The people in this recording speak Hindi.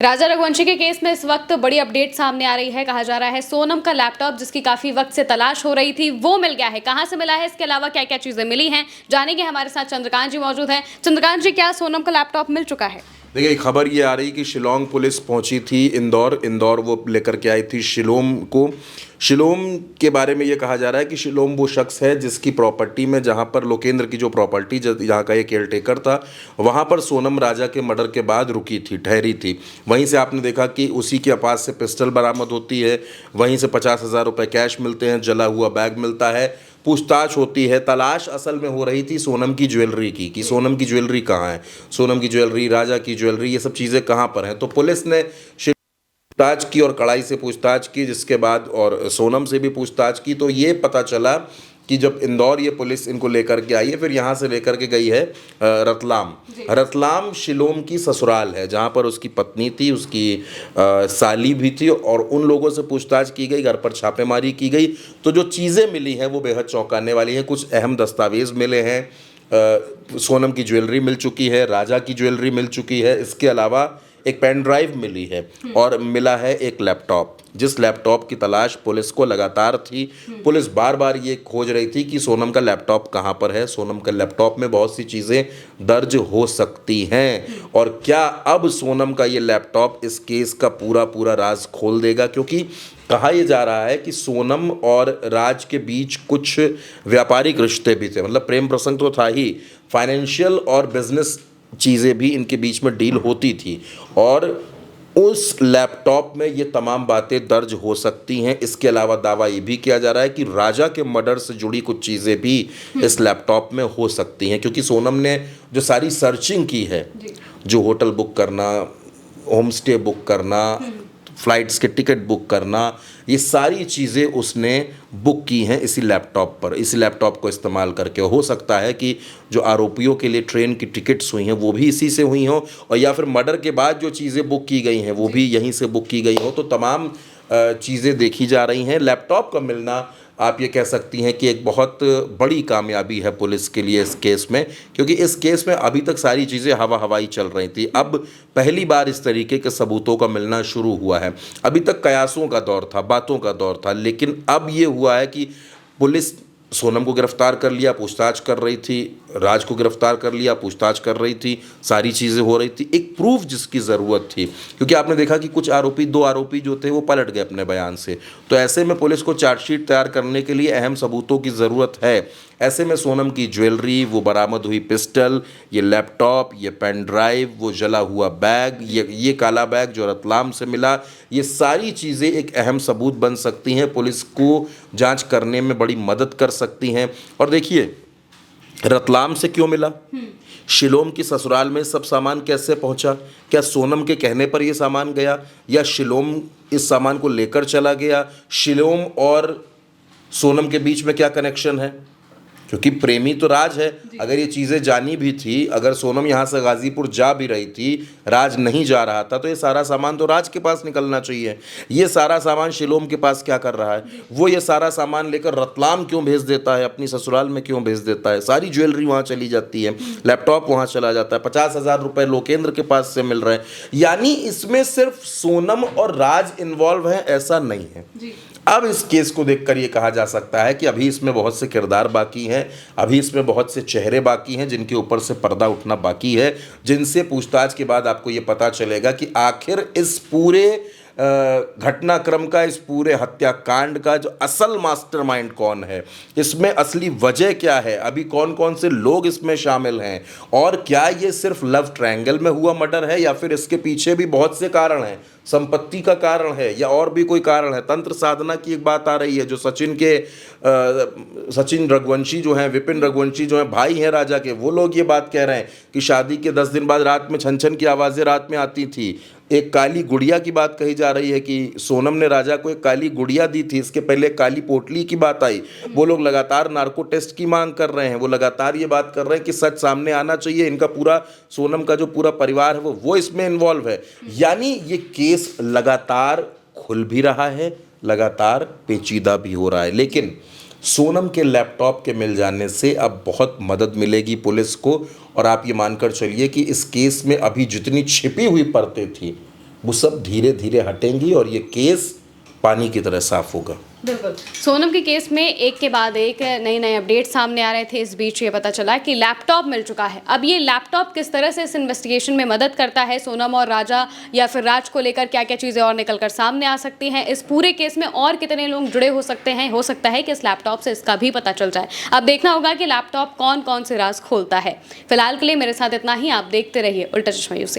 राजा रघुवंशी के केस में इस वक्त बड़ी अपडेट सामने आ रही है। कहा जा रहा है सोनम का लैपटॉप जिसकी काफी वक्त से तलाश हो रही थी वो मिल गया है। कहां से मिला है, इसके अलावा क्या क्या चीजें मिली हैं, जानेंगे। हमारे साथ चंद्रकांत जी मौजूद हैं। चंद्रकांत जी, क्या सोनम का लैपटॉप मिल चुका है? देखिए, खबर ये आ रही कि शिलोंग पुलिस पहुंची थी इंदौर वो लेकर के आई थी शिलोम को। शिलोम के बारे में ये कहा जा रहा है कि शिलोम वो शख्स है जिसकी प्रॉपर्टी में, जहां पर लोकेंद्र की जो प्रॉपर्टी जहाँ का ये केयरटेकर था, वहां पर सोनम राजा के मर्डर के बाद रुकी थी, ठहरी थी। वहीं से आपने देखा कि उसी के पास से पिस्टल बरामद होती है, वहीं से 50,000 रुपये कैश मिलते हैं, जला हुआ बैग मिलता है। पूछताछ होती है। तलाश असल में हो रही थी सोनम की ज्वेलरी की, कि सोनम की ज्वेलरी कहाँ है, सोनम की ज्वेलरी, राजा की ज्वेलरी, ये सब चीज़ें कहाँ पर हैं। तो पुलिस ने पूछताछ की और कड़ाई से पूछताछ की, जिसके बाद और सोनम से भी पूछताछ की। तो ये पता चला कि जब इंदौर ये पुलिस इनको लेकर के आई है, फिर यहाँ से लेकर के गई है रतलाम। रतलाम शिलोम की ससुराल है, जहाँ पर उसकी पत्नी थी, उसकी साली भी थी, और उन लोगों से पूछताछ की गई, घर पर छापेमारी की गई। तो जो चीज़ें मिली हैं वो बेहद चौंकाने वाली हैं। कुछ अहम दस्तावेज़ मिले हैं, सोनम की ज्वेलरी मिल चुकी है, राजा की ज्वेलरी मिल चुकी है, इसके अलावा एक पेन ड्राइव मिली है और मिला है एक लैपटॉप, जिस लैपटॉप की तलाश पुलिस को लगातार थी। पुलिस बार बार ये खोज रही थी कि सोनम का लैपटॉप कहाँ पर है। सोनम का लैपटॉप में बहुत सी चीज़ें दर्ज हो सकती हैं, और क्या अब सोनम का ये लैपटॉप इस केस का पूरा पूरा राज खोल देगा? क्योंकि कहा यह जा रहा है कि सोनम और राज के बीच कुछ व्यापारिक रिश्ते भी थे, मतलब प्रेम प्रसंग तो था ही, फाइनेंशियल और बिजनेस चीज़ें भी इनके बीच में डील होती थी, और उस लैपटॉप में ये तमाम बातें दर्ज हो सकती हैं। इसके अलावा दावा ये भी किया जा रहा है कि राजा के मर्डर से जुड़ी कुछ चीज़ें भी इस लैपटॉप में हो सकती हैं, क्योंकि सोनम ने जो सारी सर्चिंग की है, जो होटल बुक करना, होम स्टे बुक करना, फ्लाइट्स के टिकट बुक करना, ये सारी चीज़ें उसने बुक की हैं इसी लैपटॉप पर, इसी लैपटॉप को इस्तेमाल करके। हो सकता है कि जो आरोपियों के लिए ट्रेन की टिकट्स हुई हैं वो भी इसी से हुई हों, और या फिर मर्डर के बाद जो चीज़ें बुक की गई हैं वो भी यहीं से बुक की गई हों। तो तमाम चीज़ें देखी जा रही हैं। लैपटॉप का मिलना, आप ये कह सकती हैं कि एक बहुत बड़ी कामयाबी है पुलिस के लिए इस केस में, क्योंकि इस केस में अभी तक सारी चीज़ें हवा हवाई चल रही थी। अब पहली बार इस तरीके के सबूतों का मिलना शुरू हुआ है। अभी तक कयासों का दौर था, बातों का दौर था, लेकिन अब ये हुआ है कि पुलिस सोनम को गिरफ्तार कर लिया, पूछताछ कर रही थी, राज को गिरफ्तार कर लिया, पूछताछ कर रही थी, सारी चीज़ें हो रही थी। एक प्रूफ जिसकी ज़रूरत थी, क्योंकि आपने देखा कि कुछ आरोपी, दो आरोपी जो थे वो पलट गए अपने बयान से। तो ऐसे में पुलिस को चार्जशीट तैयार करने के लिए अहम सबूतों की ज़रूरत है। ऐसे में सोनम की ज्वेलरी, वो बरामद हुई पिस्टल, ये लैपटॉप, ये पेन ड्राइव, वो जला हुआ बैग, ये काला बैग जो रतलाम से मिला, ये सारी चीज़ें एक अहम सबूत बन सकती हैं, पुलिस को जांच करने में बड़ी मदद कर सकती हैं। और देखिए, रतलाम से क्यों मिला, शिलोम की ससुराल में सब सामान कैसे पहुंचा? क्या सोनम के कहने पर यह सामान गया, या शिलोम इस सामान को लेकर चला गया? शिलोम और सोनम के बीच में क्या कनेक्शन है? क्योंकि प्रेमी तो राज है। अगर ये चीज़ें जानी भी थी, अगर सोनम यहाँ से गाजीपुर जा भी रही थी, राज नहीं जा रहा था, तो ये सारा सामान तो राज के पास निकलना चाहिए। ये सारा सामान शिलोम के पास क्या कर रहा है? वो ये सारा सामान लेकर रतलाम क्यों भेज देता है, अपनी ससुराल में क्यों भेज देता है? सारी ज्वेलरी वहाँ चली जाती है, लैपटॉप वहाँ चला जाता है, 50,000 रुपये लोकेंद्र के पास से मिल रहे हैं। यानी इसमें सिर्फ सोनम और राज इन्वॉल्व हैं, ऐसा नहीं है। अब इस केस को देखकर ये कहा जा सकता है कि अभी इसमें बहुत से किरदार बाकी हैं, अभी इसमें बहुत से चेहरे बाकी हैं जिनके ऊपर से पर्दा उठना बाकी है, जिनसे पूछताछ के बाद आपको ये पता चलेगा कि आखिर इस पूरे घटनाक्रम का, इस पूरे हत्याकांड का जो असल मास्टरमाइंड कौन है, इसमें असली वजह क्या है, अभी कौन कौन से लोग इसमें शामिल हैं, और क्या ये सिर्फ लव ट्रायंगल में हुआ मर्डर है, या फिर इसके पीछे भी बहुत से कारण हैं, संपत्ति का कारण है, या और भी कोई कारण है। तंत्र साधना की एक बात आ रही है, जो सचिन रघुवंशी जो हैं, विपिन रघुवंशी जो हैं, भाई हैं राजा के, वो लोग ये बात कह रहे हैं कि शादी के 10 दिन बाद रात में छन छन की आवाज़ें रात में आती थी। एक काली गुड़िया की बात कही जा रही है कि सोनम ने राजा को एक काली गुड़िया दी थी, इसके पहले काली पोटली की बात आई। वो लोग लगातार नार्को टेस्ट की मांग कर रहे हैं, वो लगातार ये बात कर रहे हैं कि सच सामने आना चाहिए, इनका पूरा, सोनम का जो पूरा परिवार है वो इसमें इन्वॉल्व है। यानी ये केस लगातार खुल भी रहा है, लगातार पेचीदा भी हो रहा है। लेकिन सोनम के लैपटॉप के मिल जाने से अब बहुत मदद मिलेगी पुलिस को, और आप ये मानकर चलिए कि इस केस में अभी जितनी छिपी हुई परतें थी वो सब धीरे धीरे हटेंगी और ये केस पानी की तरह साफ होगा। बिल्कुल। सोनम के केस में एक के बाद एक नए नए अपडेट सामने आ रहे थे। इस बीच ये पता चला कि लैपटॉप मिल चुका है। अब ये लैपटॉप किस तरह से इस इन्वेस्टिगेशन में मदद करता है, सोनम और राजा या फिर राज को लेकर क्या क्या चीज़ें और निकल कर सामने आ सकती हैं, इस पूरे केस में और कितने लोग जुड़े हो सकते हैं, हो सकता है कि इस लैपटॉप से इसका भी पता चल जाए। अब देखना होगा कि लैपटॉप कौन कौन से राज खोलता है। फिलहाल के लिए मेरे साथ इतना ही। आप देखते रहिए उल्टा चश्मा न्यूज़।